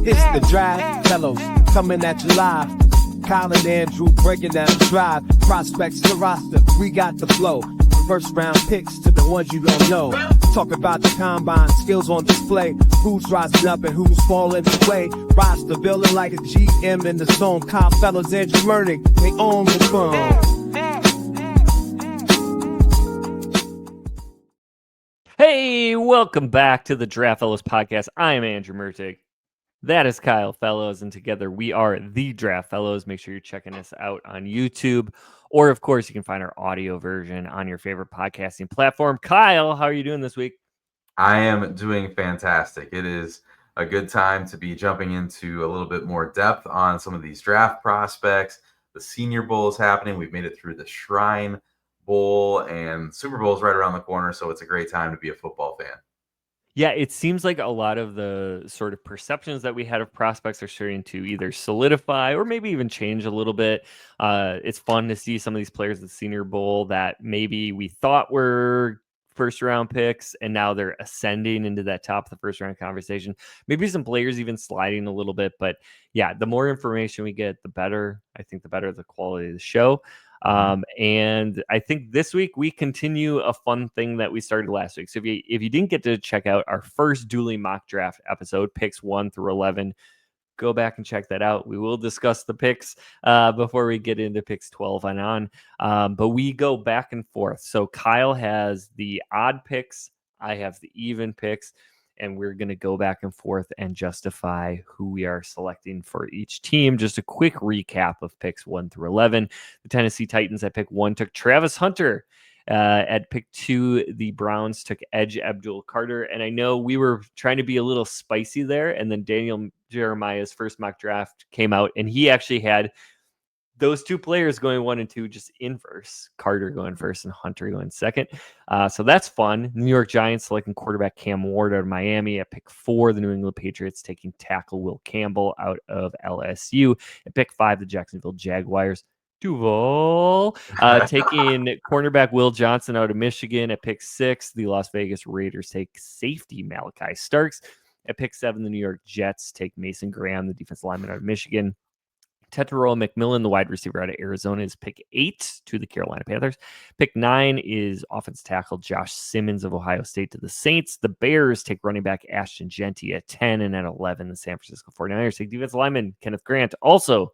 It's the Draft Fellows coming at you live. Kyle and Andrew breaking down the drive. Prospects to roster, we got the flow. First round picks to the ones you don't know. Talk about the combine, skills on display. Who's rising up and who's falling away. Roster building like a GM in the zone. Kyle, Fellows, Andrew Mertig, they own the phone. Hey, welcome back to the Draft Fellows podcast. I am Andrew Mertig. That is Kyle Fellows, and together we are the Draft Fellows. Make sure you're checking us out on YouTube, or of course, you can find our audio version on your favorite podcasting platform. Kyle, how are you doing this week? I am doing fantastic. It is a good time to be jumping into a little bit more depth on some of these draft prospects. The Senior Bowl is happening. We've made it through the Shrine Bowl, and Super Bowl is right around the corner, so it's a great time to be a football fan. Yeah, it seems like a lot of the sort of perceptions that we had of prospects are starting to either solidify or maybe even change a little bit. It's fun to see some of these players at the Senior Bowl that maybe we thought were first round picks, and now they're ascending into that top of the first round conversation. Maybe some players even sliding a little bit, but yeah, the more information we get, the better. I think the better the quality of the show. And I think this week we continue a fun thing that we started last week. So if you didn't get to check out our first dueling mock draft episode, picks 1 through 11, go back and check that out. We will discuss the picks before we get into picks 12 and on. But we go back and forth. So Kyle has the odd picks. I have the even picks. And we're going to go back and forth and justify who we are selecting for each team. Just a quick recap of picks 1 through 11. The Tennessee Titans at pick 1 took Travis Hunter. At pick 2, the Browns took Edge Abdul Carter. And I know we were trying to be a little spicy there. And then Daniel Jeremiah's first mock draft came out, and he actually had those two players going 1 and 2 just inverse. Carter going first and Hunter going second. So that's fun. New York Giants selecting quarterback Cam Ward out of Miami. At pick 4, the New England Patriots taking tackle Will Campbell out of LSU. At pick 5, the Jacksonville Jaguars. Duval taking cornerback Will Johnson out of Michigan. At pick 6, the Las Vegas Raiders take safety Malachi Starks. At pick 7, the New York Jets take Mason Graham, the defensive lineman out of Michigan. Tetairoa McMillan, the wide receiver out of Arizona, is pick 8 to the Carolina Panthers. Pick 9 is offensive tackle Josh Simmons of Ohio State to the Saints. The Bears take running back Ashton Genty at 10, and at 11, the San Francisco 49ers take defensive lineman Kenneth Grant, also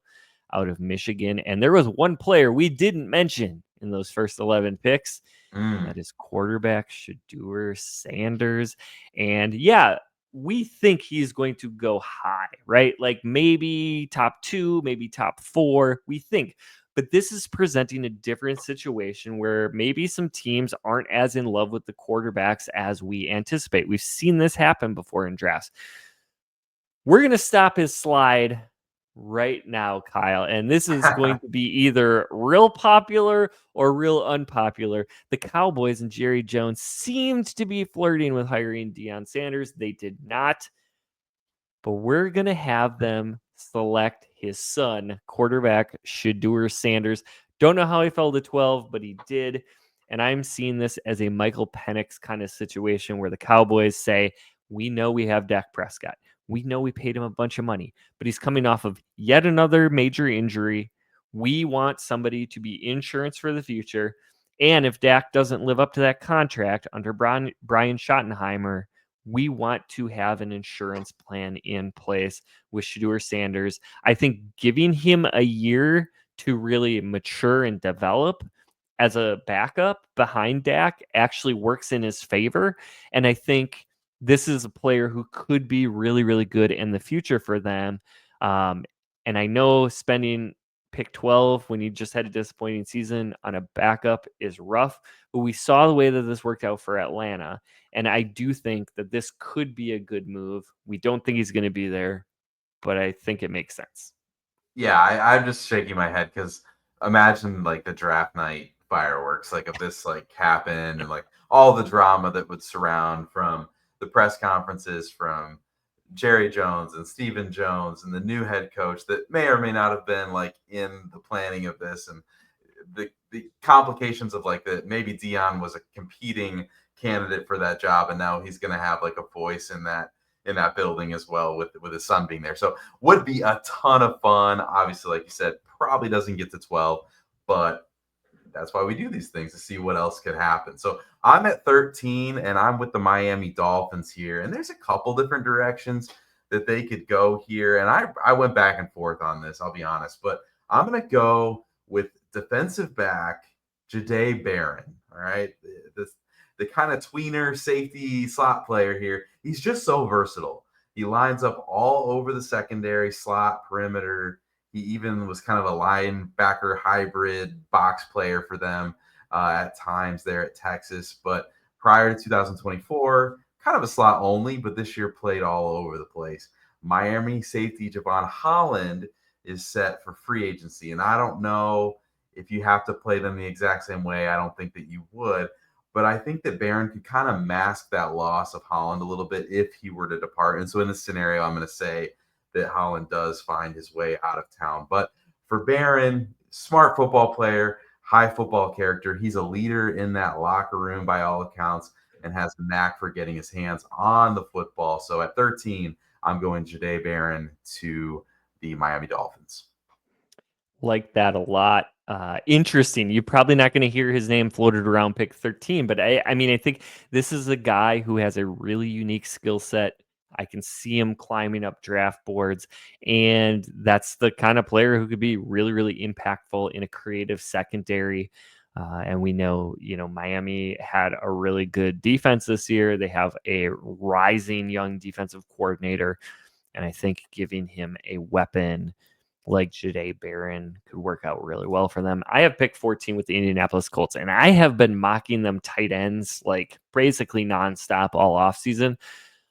out of Michigan. And there was one player we didn't mention in those first 11 picks. That is quarterback Shedeur Sanders. And yeah, we think he's going to go high, right? Like maybe top 2, maybe top 4, we think. But this is presenting a different situation where maybe some teams aren't as in love with the quarterbacks as we anticipate. We've seen this happen before in drafts. We're going to stop his slide right now, Kyle, and this is going to be either real popular or real unpopular. The Cowboys and Jerry Jones seemed to be flirting with hiring Deion Sanders. They did not, but we're going to have them select his son, quarterback Shedeur Sanders. Don't know how he fell to 12, but he did. And I'm seeing this as a Michael Penix kind of situation where the Cowboys say, we know we have Dak Prescott. We know we paid him a bunch of money, but he's coming off of yet another major injury. We want somebody to be insurance for the future. And if Dak doesn't live up to that contract under Brian Schottenheimer, we want to have an insurance plan in place with Shedeur Sanders. I think giving him a year to really mature and develop as a backup behind Dak actually works in his favor. And I think this is a player who could be really, really good in the future for them. And I know spending pick 12 when you just had a disappointing season on a backup is rough, but we saw the way that this worked out for Atlanta. And I do think that this could be a good move. We don't think he's going to be there, but I think it makes sense. Yeah, I'm just shaking my head because imagine like the draft night fireworks, like if this like happened and like all the drama that would surround from the press conferences from Jerry Jones and Stephen Jones and the new head coach that may or may not have been like in the planning of this, and the complications of like that maybe Deion was a competing candidate for that job and now he's going to have like a voice in in that building as well with his son being there. So would be a ton of fun. Obviously, like you said, probably doesn't get to 12, but that's why we do these things, to see what else could happen. So I'm at 13 and I'm with the Miami Dolphins here. And there's a couple different directions that they could go here. And I went back and forth on this, I'll be honest, but I'm going to go with defensive back Jahdae Barron. All right. The kind of tweener safety slot player here. He's just so versatile. He lines up all over the secondary, slot, perimeter. He even was kind of a linebacker hybrid box player for them at times there at Texas. But prior to 2024, kind of a slot only, but this year played all over the place. Miami safety Javon Holland is set for free agency. And I don't know if you have to play them the exact same way. I don't think that you would. But I think that Barron could kind of mask that loss of Holland a little bit if he were to depart. And so in this scenario, I'm going to say that Holland does find his way out of town. But for Barron, smart football player, high football character. He's a leader in that locker room by all accounts and has the knack for getting his hands on the football. So at 13, I'm going Jahdae Barron to the Miami Dolphins. Like that a lot. Interesting. You're probably not going to hear his name floated around pick 13, but I mean, I think this is a guy who has a really unique skill set. I can see him climbing up draft boards, and that's the kind of player who could be really, really impactful in a creative secondary. And we know, Miami had a really good defense this year. They have a rising young defensive coordinator, and I think giving him a weapon like Jahdae Barron could work out really well for them. I have picked 14 with the Indianapolis Colts, and I have been mocking them tight ends like basically nonstop all offseason.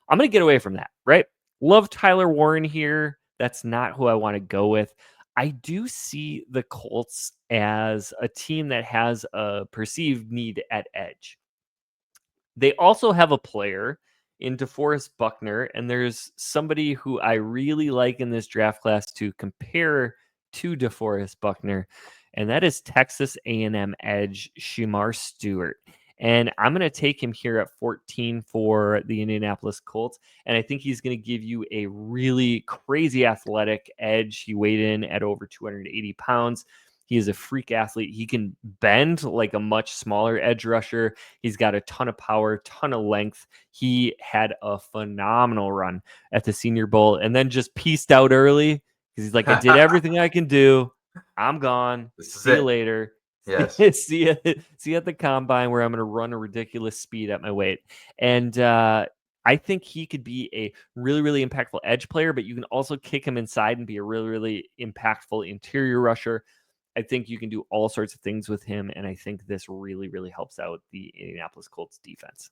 I'm going to get away from that, right? Love Tyler Warren here. That's not who I want to go with. I do see the Colts as a team that has a perceived need at edge. They also have a player in DeForest Buckner, and there's somebody who I really like in this draft class to compare to DeForest Buckner, and that is Texas A&M edge Shamar Stewart. And I'm going to take him here at 14 for the Indianapolis Colts, and I think he's going to give you a really crazy athletic edge. He weighed in at over 280 pounds. He is a freak athlete. He can bend like a much smaller edge rusher. He's got a ton of power, ton of length. He had a phenomenal run at the Senior Bowl and then just pieced out early because he's like, I did everything I can do. I'm gone. See you later. Yes. see you at the combine where I'm going to run a ridiculous speed at my weight. And I think he could be a really, really impactful edge player, but you can also kick him inside and be a really, really impactful interior rusher. I think you can do all sorts of things with him, and I think this really, really helps out the Indianapolis Colts defense.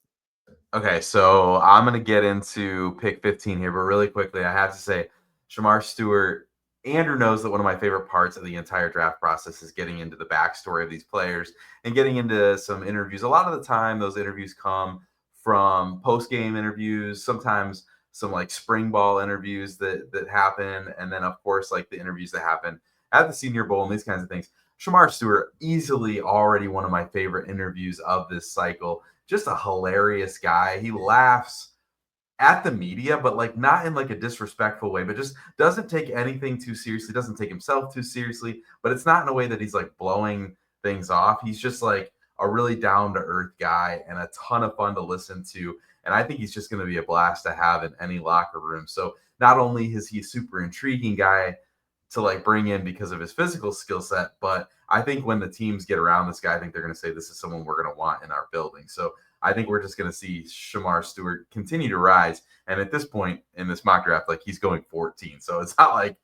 Okay, so I'm going to get into pick 15 here, but really quickly, I have to say, Shamar Stewart, Andrew knows that one of my favorite parts of the entire draft process is getting into the backstory of these players and getting into some interviews. A lot of the time, those interviews come from post-game interviews, sometimes some like spring ball interviews that happen, and then, of course, like the interviews that happen at the Senior Bowl and these kinds of things. Shamar Stewart, easily already one of my favorite interviews of this cycle. Just a hilarious guy. He laughs at the media, but like not in like a disrespectful way, but just doesn't take anything too seriously, doesn't take himself too seriously, but it's not in a way that he's like blowing things off. He's just like a really down-to-earth guy and a ton of fun to listen to. And I think he's just going to be a blast to have in any locker room. So not only is he a super intriguing guy to like bring in because of his physical skill set, but I think when the teams get around this guy, I think they're going to say this is someone we're going to want in our building. So I think we're just going to see Shamar Stewart continue to rise. And at this point in this mock draft, like he's going 14. So it's not like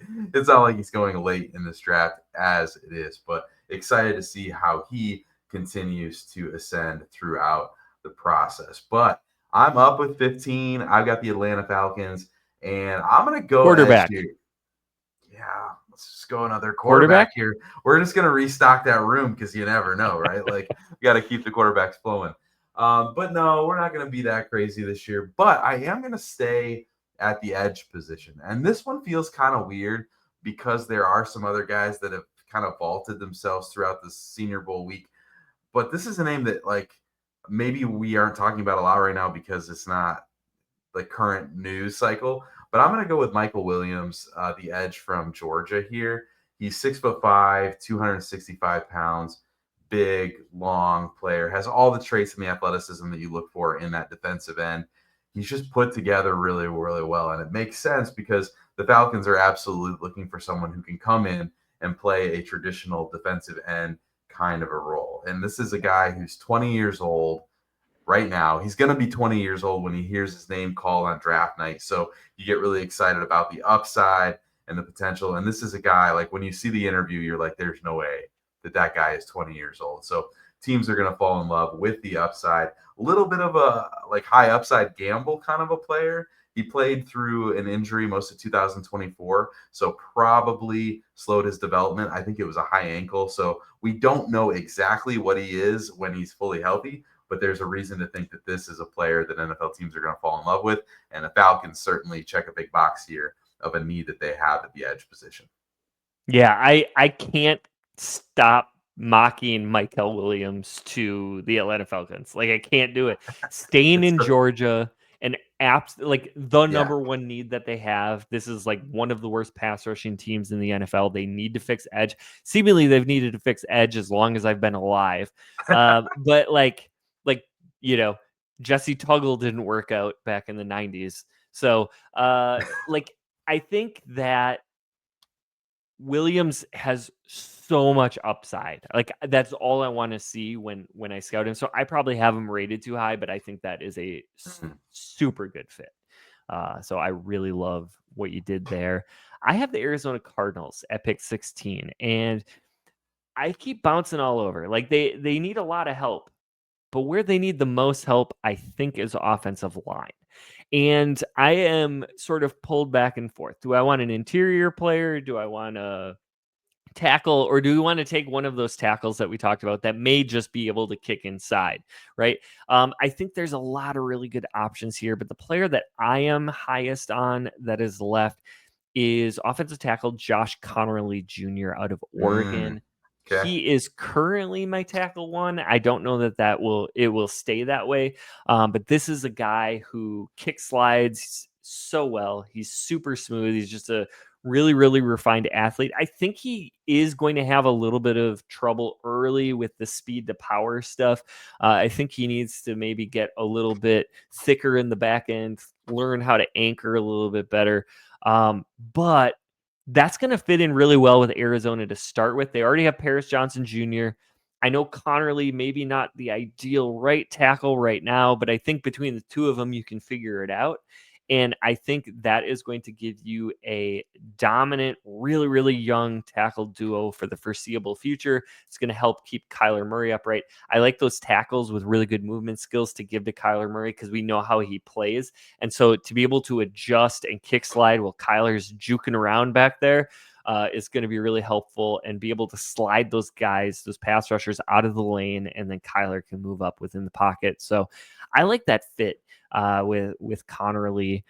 he's going late in this draft as it is, but excited to see how he continues to ascend throughout the process. But I'm up with 15. I've got the Atlanta Falcons, and I'm going to go quarterback. Yeah, let's just go another quarterback here. We're just going to restock that room because you never know, right? Like, we got to keep the quarterbacks flowing. But no, we're not going to be that crazy this year. But I am going to stay at the edge position. And this one feels kind of weird because there are some other guys that have kind of vaulted themselves throughout the Senior Bowl week. But this is a name that, like, maybe we aren't talking about a lot right now because it's not the current news cycle. But I'm going to go with Michael Williams, the edge from Georgia here. He's 6'5", 265 pounds, big, long player, has all the traits and the athleticism that you look for in that defensive end. He's just put together really, really well. And it makes sense because the Falcons are absolutely looking for someone who can come in and play a traditional defensive end kind of a role. And this is a guy who's 20 years old right now. He's going to be 20 years old when he hears his name called on draft night. So you get really excited about the upside and the potential. And this is a guy, like when you see the interview, you're like, there's no way that guy is 20 years old. So teams are going to fall in love with the upside. A little bit of a like high upside gamble kind of a player. He played through an injury most of 2024, so probably slowed his development. I think it was a high ankle, so we don't know exactly what he is when he's fully healthy, but there's a reason to think that this is a player that NFL teams are going to fall in love with, and the Falcons certainly check a big box here of a need that they have at the edge position. Yeah, I can't stop mocking Michael Williams to the Atlanta Falcons. Like I can't do it. Staying in Georgia and like the number one need that they have. This is like one of the worst pass rushing teams in the NFL. They need to fix edge. Seemingly they've needed to fix edge as long as I've been alive. But like Jesse Tuggle didn't work out back in the 90s. So like I think that Williams has so much upside. Like that's all I want to see when I scout him. So I probably have him rated too high, but I think that is a super good fit. So I really love what you did there. I have the Arizona Cardinals at pick 16, and I keep bouncing all over. Like they need a lot of help, but where they need the most help, I think, is offensive line. And I am sort of pulled back and forth. Do I want an interior player? Do I want a tackle? Or do we want to take one of those tackles that we talked about that may just be able to kick inside, right? I think there's a lot of really good options here, but the player that I am highest on that is left is offensive tackle Josh Connerly Jr. out of Oregon. Okay. He is currently my tackle one. I don't know that it will stay that way. But this is a guy who kick slides so well. He's super smooth. He's just a really, really refined athlete. I think he is going to have a little bit of trouble early with the speed to power stuff. I think he needs to maybe get a little bit thicker in the back end, learn how to anchor a little bit better. But that's going to fit in really well with Arizona to start with. They already have Paris Johnson Jr. I know Connerly, maybe not the ideal right tackle right now, but I think between the two of them, you can figure it out. And I think that is going to give you a dominant, really, really young tackle duo for the foreseeable future. It's going to help keep Kyler Murray upright. I like those tackles with really good movement skills to give to Kyler Murray because we know how he plays. And so to be able to adjust and kick slide while Kyler's juking around back there is going to be really helpful, and be able to slide those guys, those pass rushers out of the lane, and then Kyler can move up within the pocket. So I like that fit with Connerly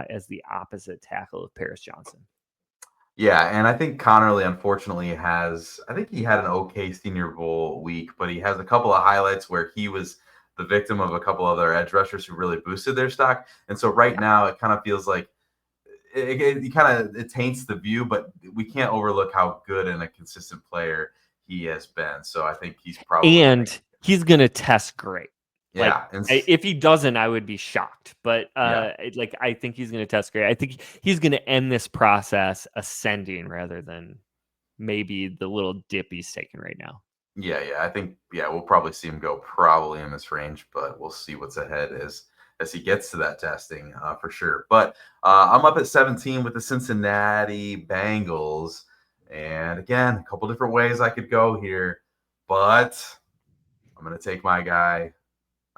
as the opposite tackle of Paris Johnson. Yeah, and I think Connerly, unfortunately, I think he had an okay Senior Bowl week, but he has a couple of highlights where he was the victim of a couple other edge rushers who really boosted their stock. And so right now it kind of feels like it taints the view, but we can't overlook how good and a consistent player he has been. So I think he's probably he's going to test great. Yeah, if he doesn't, I would be shocked. But I think he's going to test great. I think he's going to end this process ascending rather than maybe the little dip he's taking right now. Yeah. I think we'll probably see him go probably in this range, but we'll see what's ahead as he gets to that testing for sure. But I'm up at 17 with the Cincinnati Bengals, and again, a couple different ways I could go here, but I'm going to take my guy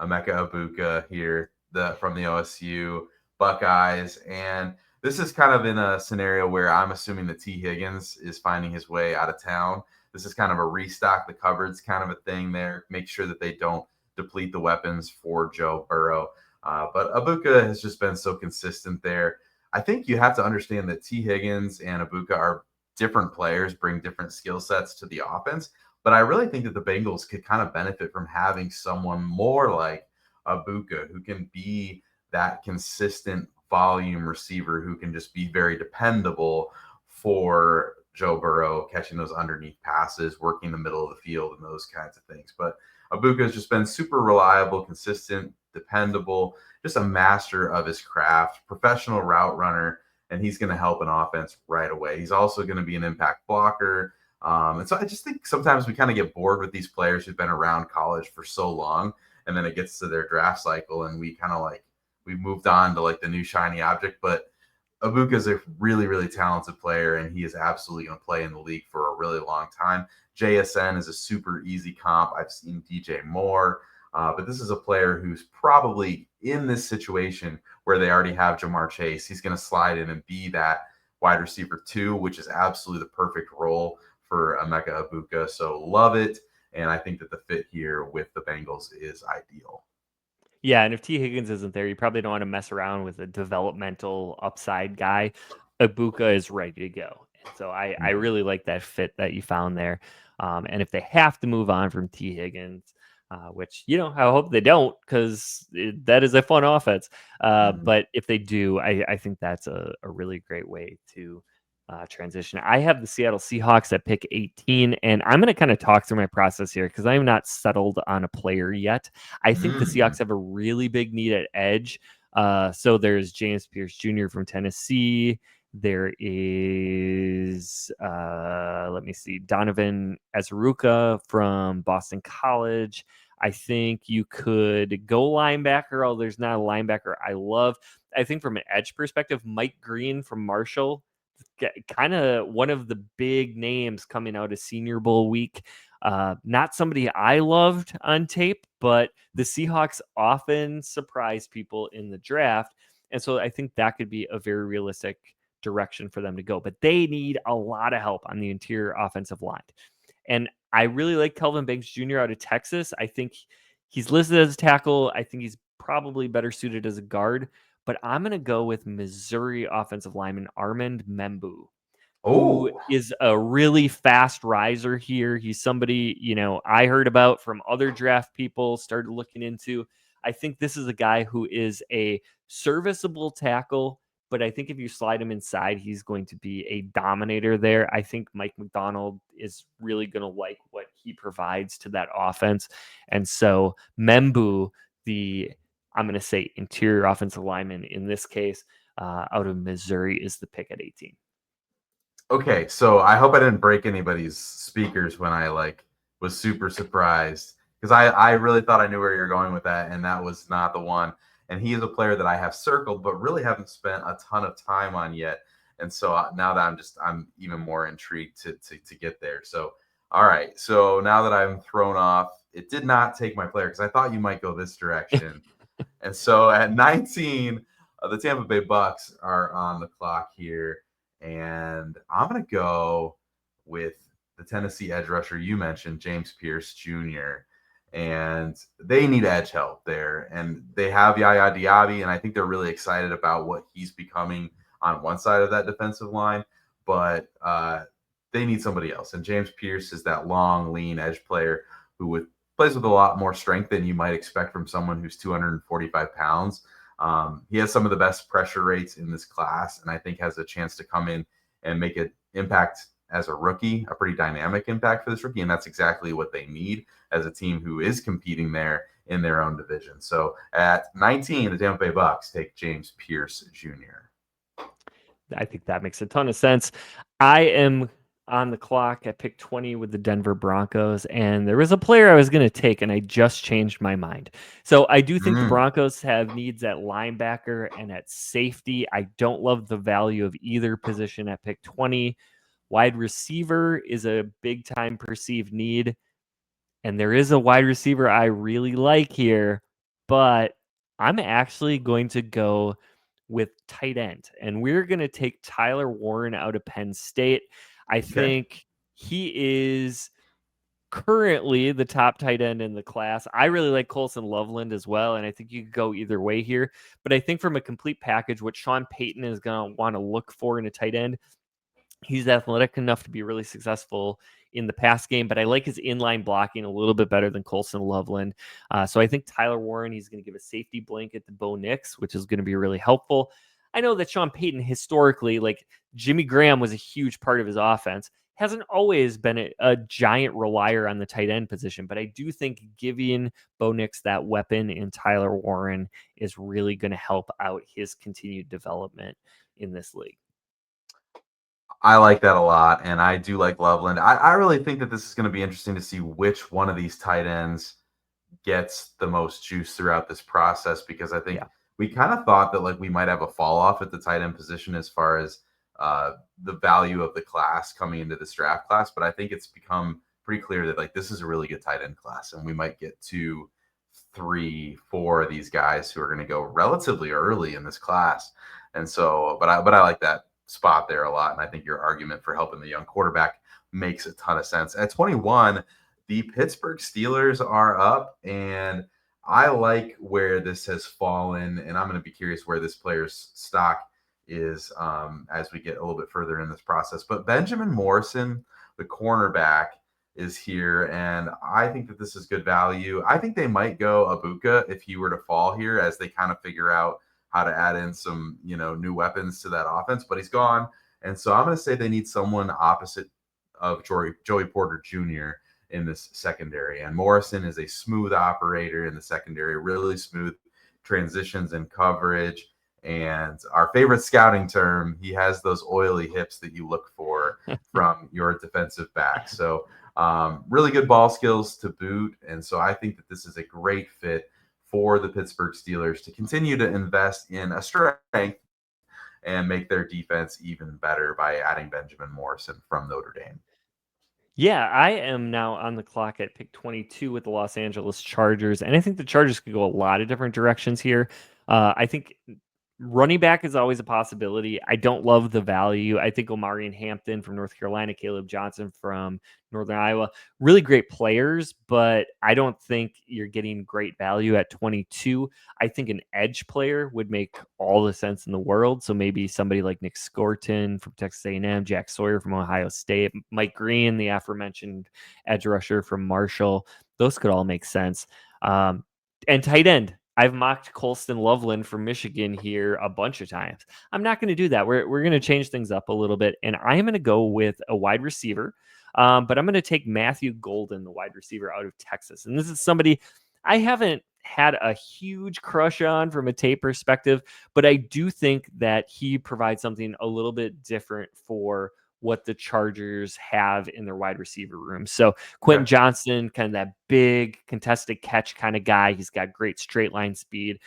Emeka Egbuka here, from the OSU Buckeyes. And this is kind of in a scenario where I'm assuming that T. Higgins is finding his way out of town. This is kind of a restock the cupboards kind of a thing there. Make sure that they don't deplete the weapons for Joe Burrow. But Egbuka has just been so consistent there. I think you have to understand that T. Higgins and Egbuka are different players, bring different skill sets to the offense. But I really think that the Bengals could kind of benefit from having someone more like Egbuka who can be that consistent volume receiver who can just be very dependable for Joe Burrow, catching those underneath passes, working the middle of the field, and those kinds of things. But Abuka has just been super reliable, consistent, dependable, just a master of his craft, professional route runner, and he's going to help an offense right away. He's also going to be an impact blocker. And so I just think sometimes we kind of get bored with these players who've been around college for so long, and then it gets to their draft cycle, and we kind of like we've moved on to like the new shiny object. But Abuka is a really, really talented player, and he is absolutely going to play in the league for a really long time. JSN is a super easy comp. I've seen DJ Moore, but this is a player who's probably in this situation where they already have Jamar Chase. He's going to slide in and be that wide receiver 2, which is absolutely the perfect role for Emeka Abuka. So love it. And I think that the fit here with the Bengals is ideal. Yeah, and if T. Higgins isn't there, you probably don't want to mess around with a developmental upside guy. Ibuka is ready to go. And so I really like that fit that you found there. And if they have to move on from T. Higgins, which, I hope they don't, because that is a fun offense. But if they do, I think that's a really great way to transition. I have the Seattle Seahawks at pick 18, and I'm going to kind of talk through my process here because I'm not settled on a player yet. I think the Seahawks have a really big need at edge. So there's James Pierce Jr. from Tennessee. There is, let me see, Donovan Azaruka from Boston College. I think you could go linebacker, although there's not a linebacker I love. I think from an edge perspective, Mike Green from Marshall, kind of one of the big names coming out of Senior Bowl week. Not somebody I loved on tape, but the Seahawks often surprise people in the draft. And so I think that could be a very realistic direction for them to go. But they need a lot of help on the interior offensive line. And I really like Kelvin Banks Jr. out of Texas. I think he's listed as a tackle. I think he's probably better suited as a guard. But I'm going to go with Missouri offensive lineman Armand Membu, who is a really fast riser here. He's somebody, I heard about from other draft people, started looking into. I think this is a guy who is a serviceable tackle, but I think if you slide him inside, he's going to be a dominator there. I think Mike McDonald is really going to like what he provides to that offense. And so Membu, I'm going to say interior offensive lineman in this case, out of Missouri, is the pick at 18. Okay, so I hope I didn't break anybody's speakers when I was super surprised, because I really thought I knew where you're going with that, and that was not the one. And he is a player that I have circled, but really haven't spent a ton of time on yet. And so now that I'm even more intrigued to get there. So, all right. So now that I'm thrown off, it did not take my player because I thought you might go this direction. And so at 19, the Tampa Bay Bucks are on the clock here. And I'm going to go with the Tennessee edge rusher you mentioned, James Pierce Jr., and they need edge help there. And they have Yaya Diaby, and I think they're really excited about what he's becoming on one side of that defensive line. But they need somebody else. And James Pierce is that long, lean edge player who plays with a lot more strength than you might expect from someone who's 245 pounds. He has some of the best pressure rates in this class, and I think has a chance to come in and make an impact as a rookie, a pretty dynamic impact for this rookie. And that's exactly what they need as a team who is competing there in their own division. So at 19, the Tampa Bay Bucks take James Pierce Jr. I think that makes a ton of sense. I am on the clock at pick 20 with the Denver Broncos, and there was a player I was going to take, and I just changed my mind. So I do think the Broncos have needs at linebacker and at safety. I don't love the value of either position at pick 20. Wide receiver is a big time perceived need, and there is a wide receiver I really like here, but I'm actually going to go with tight end, and we're going to take Tyler Warren out of Penn State. I think he is currently the top tight end in the class. I really like Colson Loveland as well, and I think you could go either way here. But I think from a complete package, what Sean Payton is going to want to look for in a tight end, he's athletic enough to be really successful in the pass game, but I like his inline blocking a little bit better than Colston Loveland. So I think Tyler Warren, he's going to give a safety blanket to Bo Nix, which is going to be really helpful. I know that Sean Payton historically, like Jimmy Graham was a huge part of his offense, hasn't always been a giant relier on the tight end position, but I do think giving Bo Nix that weapon in Tyler Warren is really going to help out his continued development in this league. I like that a lot, and I do like Loveland. I really think that this is going to be interesting to see which one of these tight ends gets the most juice throughout this process, because I think we kind of thought that like we might have a fall off at the tight end position as far as the value of the class coming into this draft class. But I think it's become pretty clear that like this is a really good tight end class, and we might get 2, 3, 4 of these guys who are going to go relatively early in this class. And so, but I like that spot there a lot, and I think your argument for helping the young quarterback makes a ton of sense. At 21, the Pittsburgh Steelers are up, and I like where this has fallen, and I'm going to be curious where this player's stock is as we get a little bit further in this process. But Benjamin Morrison, the cornerback, is here, and I think that this is good value. I think they might go Abuka if he were to fall here, as they kind of figure out how to add in some, new weapons to that offense, but he's gone. And so I'm going to say they need someone opposite of Joey Porter Jr. in this secondary. And Morrison is a smooth operator in the secondary, really smooth transitions and coverage. And our favorite scouting term, he has those oily hips that you look for from your defensive back. So really good ball skills to boot. And so I think that this is a great fit for the Pittsburgh Steelers to continue to invest in a strength and make their defense even better by adding Benjamin Morrison from Notre Dame. Yeah, I am now on the clock at pick 22 with the Los Angeles Chargers, and I think the Chargers could go a lot of different directions here. I think running back is always a possibility. I don't love the value. I think Omarion Hampton from North Carolina, Caleb Johnson from Northern Iowa, really great players, but I don't think you're getting great value at 22. I think an edge player would make all the sense in the world. So maybe somebody like Nick Scorton from Texas A&M, Jack Sawyer from Ohio State, Mike Green, the aforementioned edge rusher from Marshall. Those could all make sense. And tight end. I've mocked Colston Loveland from Michigan here a bunch of times. I'm not going to do that. We're going to change things up a little bit, and I am going to go with a wide receiver. But I'm going to take Matthew Golden, the wide receiver out of Texas. And this is somebody I haven't had a huge crush on from a tape perspective, but I do think that he provides something a little bit different for what the Chargers have in their wide receiver room. So Quentin Johnson, kind of that big contested catch kind of guy. He's got great straight line speed.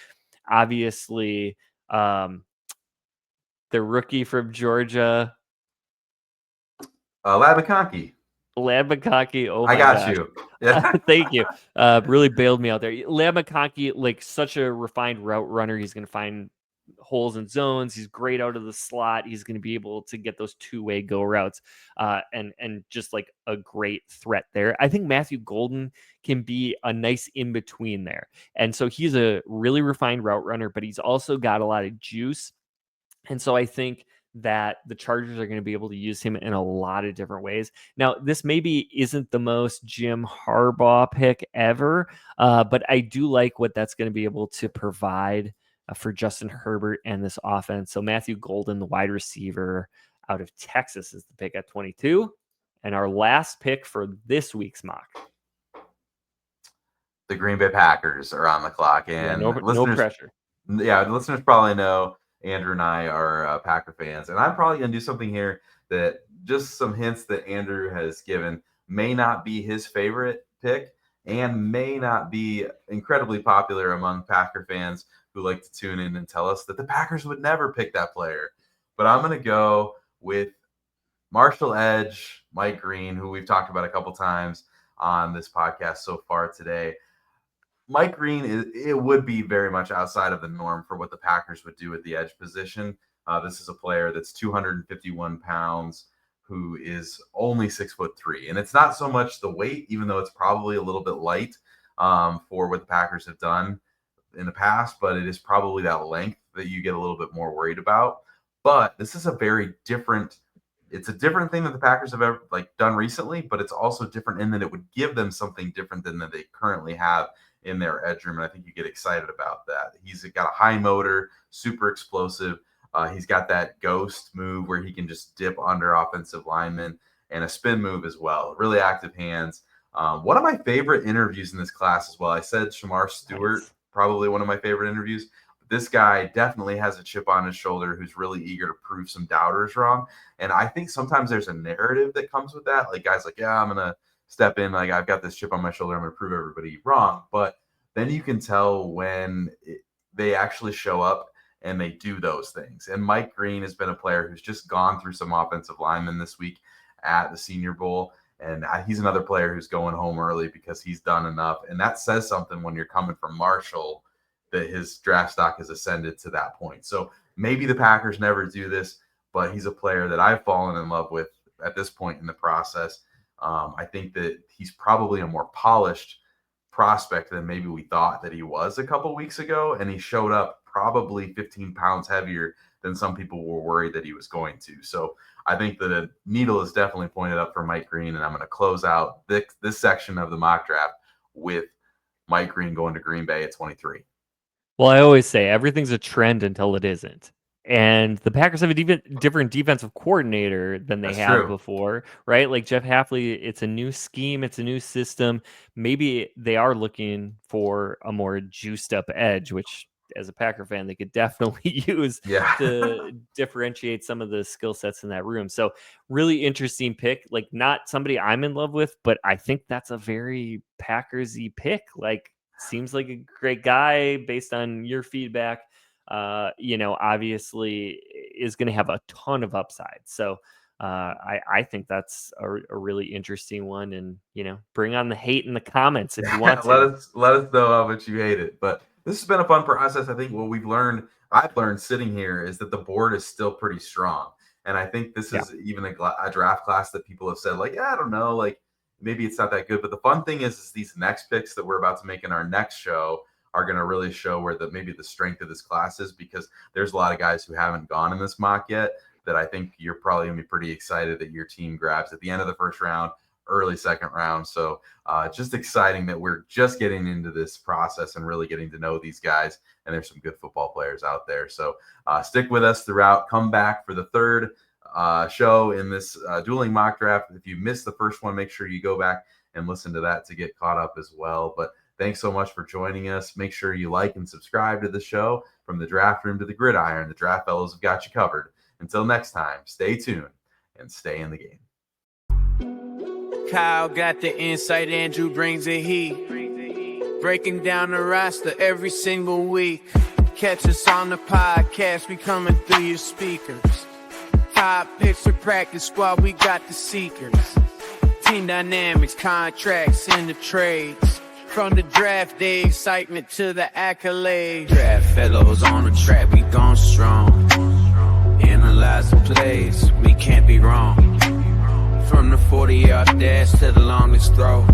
Obviously, the rookie from Georgia, Ladd McConkey. Oh I my got gosh. you. Yeah. Thank you. Really bailed me out there. Ladd McConkey, like such a refined route runner. He's going to find holes and zones. He's great out of the slot. He's going to be able to get those two-way go routes and just like a great threat there. I think Matthew Golden can be a nice in-between there. And so he's a really refined route runner, but he's also got a lot of juice. And so I think that the Chargers are going to be able to use him in a lot of different ways. Now, this maybe isn't the most Jim Harbaugh pick ever, but I do like what that's going to be able to provide for Justin Herbert and this offense. So Matthew Golden, the wide receiver out of Texas, is the pick at 22. And our last pick for this week's mock. The Green Bay Packers are on the clock. And no pressure. Yeah, the listeners probably know Andrew and I are Packer fans, and I'm probably going to do something here that just some hints that Andrew has given may not be his favorite pick and may not be incredibly popular among Packer fans who like to tune in and tell us that the Packers would never pick that player. But I'm going to go with Marshall Edge, Mike Green, who we've talked about a couple times on this podcast so far today. Mike Green, it would be very much outside of the norm for what the Packers would do at the edge position. This is a player that's 251 pounds, who is only 6'3", and it's not so much the weight, even though it's probably a little bit light for what the Packers have done in the past, but it is probably that length that you get a little bit more worried about. But this is a very different it's a different thing that the Packers have ever done recently, but it's also different in that it would give them something different than that they currently have in their edge room. And I think you get excited about that. He's got a high motor, super explosive. He's got that ghost move where he can just dip under offensive linemen, and a spin move as well. Really active hands. One of my favorite interviews in this class as well. I said Shamar Stewart, probably one of my favorite interviews. This guy definitely has a chip on his shoulder who's really eager to prove some doubters wrong. And I think sometimes there's a narrative that comes with that. Like guys like, yeah, I'm going to step in. Like I've got this chip on my shoulder. I'm going to prove everybody wrong. But then you can tell when they actually show up and they do those things. And Mike Green has been a player who's just gone through some offensive linemen this week at the Senior Bowl. And he's another player who's going home early because he's done enough. And that says something when you're coming from Marshall, that his draft stock has ascended to that point. So maybe the Packers never do this, but he's a player that I've fallen in love with at this point in the process. I think that he's probably a more polished prospect than maybe we thought that he was a couple weeks ago. And he showed up probably 15 pounds heavier than some people were worried that he was going to. So I think that a needle is definitely pointed up for Mike Green. And I'm going to close out this section of the mock draft with Mike Green going to Green Bay at 23. Well, I always say everything's a trend until it isn't. And the Packers have a different defensive coordinator than they have before, right? Like Jeff Hafley, it's a new scheme, it's a new system. Maybe they are looking for a more juiced up edge, which as a Packer fan, they could definitely use to differentiate some of the skill sets in that room. So really interesting pick, like not somebody I'm in love with, but I think that's a very Packers-y pick. Like seems like a great guy based on your feedback. Obviously is going to have a ton of upside. So I think that's a really interesting one. And, bring on the hate in the comments if you want to. Let us know how much you hate it. But this has been a fun process. I think what I've learned sitting here is that the board is still pretty strong. And I think this is even a draft class that people have said, like, I don't know, like, maybe it's not that good. But the fun thing is these next picks that we're about to make in our next show are going to really show where maybe the strength of this class is, because there's a lot of guys who haven't gone in this mock yet that I think you're probably going to be pretty excited that your team grabs at the end of the first round, early second round. So just exciting that we're just getting into this process and really getting to know these guys. And there's some good football players out there. So stick with us throughout. Come back for the third show in this dueling mock draft. If you missed the first one, make sure you go back and listen to that to get caught up as well. But thanks so much for joining us. Make sure you like and subscribe to the show. From the draft room to the gridiron, the Draft Fellows have got you covered. Until next time, stay tuned and stay in the game. Kyle got the insight, Andrew brings the heat. Breaking down the roster every single week. Catch us on the podcast, we coming through your speakers. Top picks for practice squad, we got the seekers. Team dynamics, contracts, and the trades. From the draft day excitement to the accolades. Draft fellows on the track, we gone strong. Analyze the plays, we can't be wrong. From the 40-yard dash to the longest throw.